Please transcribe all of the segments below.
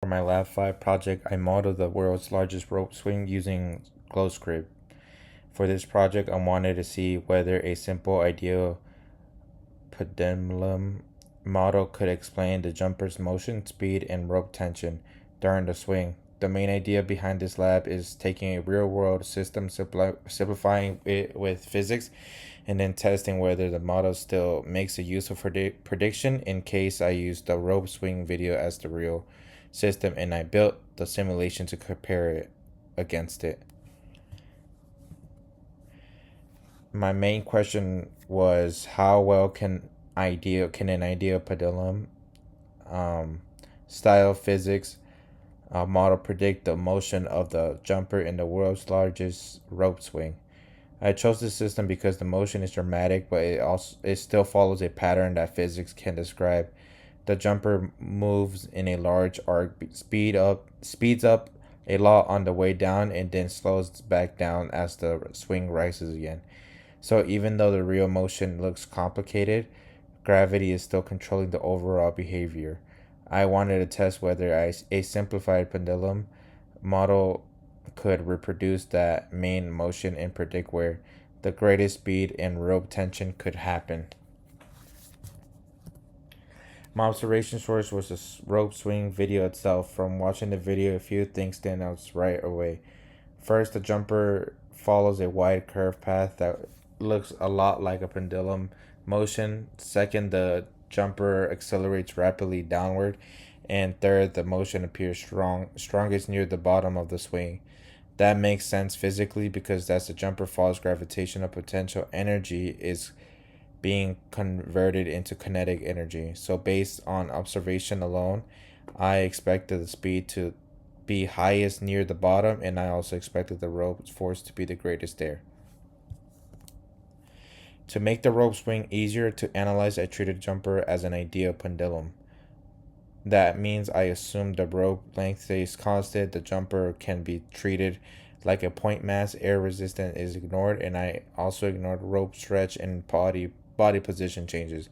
my Lab 5 project, I modeled the world's largest rope swing using GlowScript. For this project, I wanted to see whether a simple ideal pendulum model could explain the jumper's motion, speed, and rope tension during the swing. The main idea behind this lab is taking a real world system, simplifying it with physics, and then testing whether the model still makes a useful prediction. In case I used the rope swing video as the real system and I built the simulation to compare it against it. My main question was how well can an ideal pendulum um, style physics model predict the motion of the jumper in the world's largest rope swing. I chose this system because the motion is dramatic, but it still follows a pattern that physics can describe. The jumper moves in a large arc, speeds up a lot on the way down, and then slows back down as the swing rises again. So even though the real motion looks complicated, gravity is still controlling the overall behavior. I wanted to test whether a simplified pendulum model could reproduce that main motion and predict where the greatest speed and rope tension could happen. My observation source was the rope swing video itself. From watching the video, a few things stand out right away. First, the jumper follows a wide curved path that looks a lot like a pendulum motion. Second, the jumper accelerates rapidly downward. And third, the motion appears strongest near the bottom of the swing. That makes sense physically because as the jumper falls, gravitational potential energy is being converted into kinetic energy. So based on observation alone, I expected the speed to be highest near the bottom, and I also expected the rope force to be the greatest there. To make the rope swing easier to analyze, I treated jumper as an ideal pendulum. That means I assume the rope length stays constant, the jumper can be treated like a point mass, air resistance is ignored, and I also ignored rope stretch and body position changes.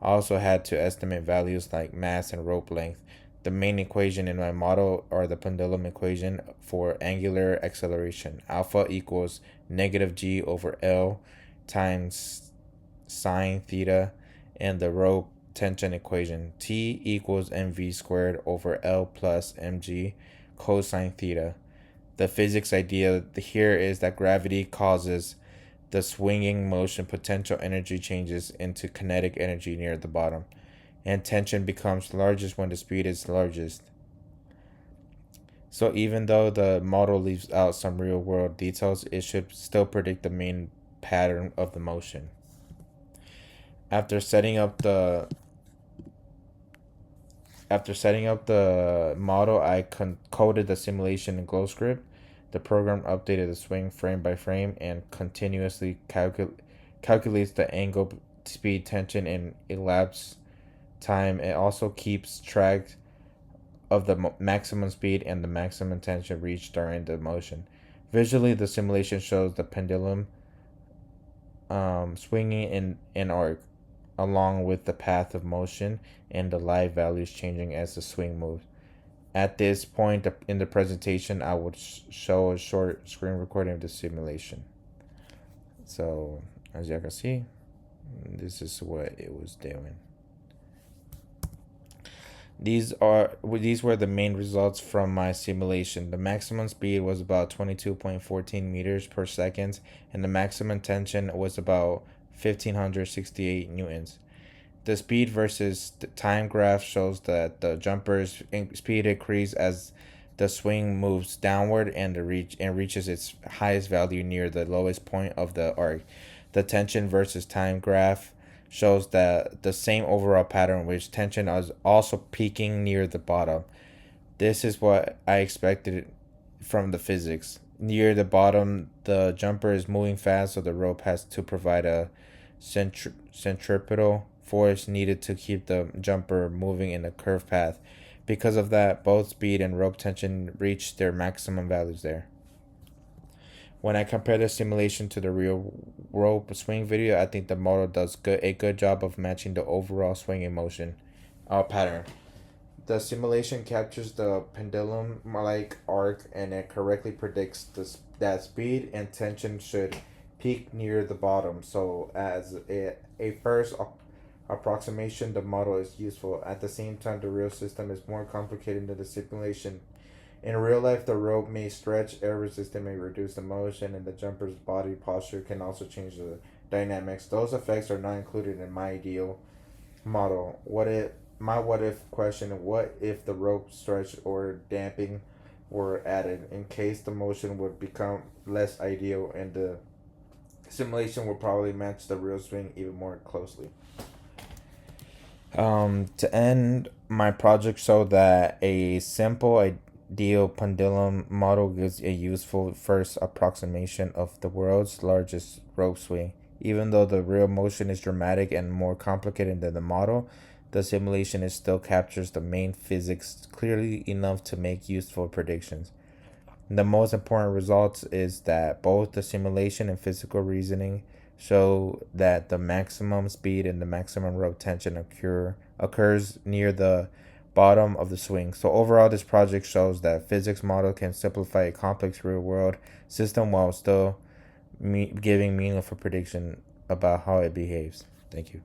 I also had to estimate values like mass and rope length. The main equation in my model are the pendulum equation for angular acceleration. Alpha equals negative g over L times sine theta, and the rope tension equation T equals mv squared over L plus mg cosine theta. The physics idea here is that gravity causes the swinging motion, potential energy changes into kinetic energy near the bottom, and tension becomes largest when the speed is largest. So even though the model leaves out some real world details, it should still predict the main pattern of the motion. After setting up the model, I coded the simulation in GlowScript. The program updated the swing frame by frame and continuously calculates the angle, speed, tension, and elapsed time. It also keeps track of the maximum speed and the maximum tension reached during the motion. Visually, the simulation shows the pendulum swinging in an arc along with the path of motion and the live values changing as the swing moves. At this point in the presentation, I would show a short screen recording of the simulation. So, as you can see, this is what it was doing. These were the main results from my simulation. The maximum speed was about 22.14 meters per second, and the maximum tension was about 1568 newtons. The speed versus the time graph shows that the jumper's speed increases as the swing moves downward and reaches its highest value near the lowest point of the arc. The tension versus time graph shows that the same overall pattern, which tension is also peaking near the bottom. This is what I expected from the physics. Near the bottom, the jumper is moving fast, so the rope has to provide a centripetal force needed to keep the jumper moving in a curved path. Because of that, both speed and rope tension reach their maximum values there. When I compare the simulation to the real rope swing video, I think the model does a good job of matching the overall swinging motion pattern. The simulation captures the pendulum like arc and it correctly predicts that speed and tension should peak near the bottom. So, as a first approximation, the model is useful. At the same time, the real system is more complicated than the simulation. In real life, the rope may stretch, air resistance may reduce the motion, and the jumper's body posture can also change the dynamics. Those effects are not included in my ideal model. What if question, what if the rope stretch or damping were added in case the motion would become less ideal and the simulation would probably match the real swing even more closely. To end, my project showed that a simple ideal pendulum model gives a useful first approximation of the world's largest rope swing. Even though the real motion is dramatic and more complicated than the model, the simulation is still captures the main physics clearly enough to make useful predictions. The most important result is that both the simulation and physical reasoning show that the maximum speed and the maximum rope tension occurs near the bottom of the swing. So overall, this project shows that physics model can simplify a complex real world system while still giving meaningful prediction about how it behaves. Thank you.